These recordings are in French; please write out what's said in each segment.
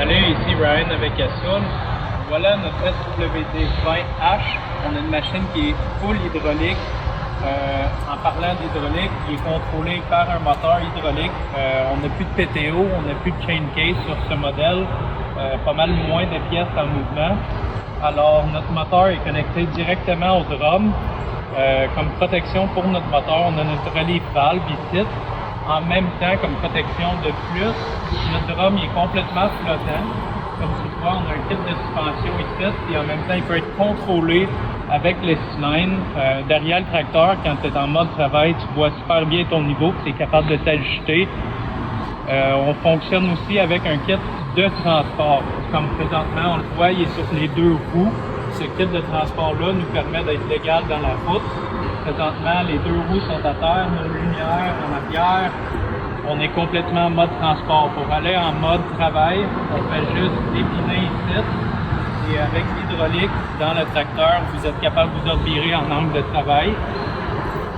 Salut, ici Ryan avec Assoul. Voilà notre SWT20H. On a une machine qui est full hydraulique. En parlant d'hydraulique, il est contrôlé par un moteur hydraulique. On n'a plus de PTO, on n'a plus de chain case sur ce modèle. Pas mal moins de pièces en mouvement. Alors notre moteur est connecté directement au drum. Comme protection pour notre moteur, on a notre relief valve ici. En même temps, comme protection de plus, notre drum est complètement flottant. Comme tu vois, on a un kit de suspension ici et en même temps, il peut être contrôlé avec les cylindres. Derrière le tracteur, quand tu es en mode travail, tu vois super bien ton niveau, tu es capable de t'ajuster. On fonctionne aussi avec un kit de transport. Comme présentement, on le voit, il est sur les deux roues. Ce kit de transport-là nous permet d'être légal dans la route. Présentement, les deux roues sont à terre, nos lumières en arrière. On est complètement en mode transport. Pour aller en mode travail, on fait juste dépiner ici. Et avec l'hydraulique dans le tracteur, vous êtes capable de vous revirer en angle de travail.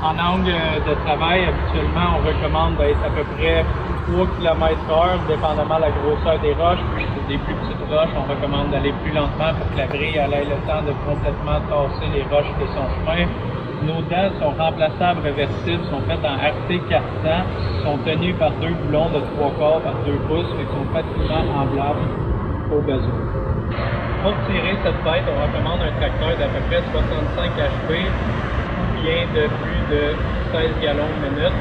En angle de travail, habituellement, on recommande d'être à peu près 3 km/h, dépendamment de la grosseur des roches. Puis pour des plus petites roches, on recommande d'aller plus lentement pour que la grille ait le temps de complètement tasser les roches de son chemin. Nos dents sont remplaçables, réversibles, sont faites en RT400, sont tenues par deux boulons de 3/4 par 2 pouces, et sont facilement emblables au besoin. Pour tirer cette bête, on recommande un tracteur d'à peu près 65 HP ou bien de plus de 16 gallons minute.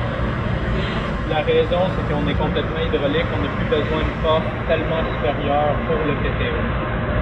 La raison, c'est qu'on est complètement hydraulique, on n'a plus besoin de force tellement supérieure pour le PTO.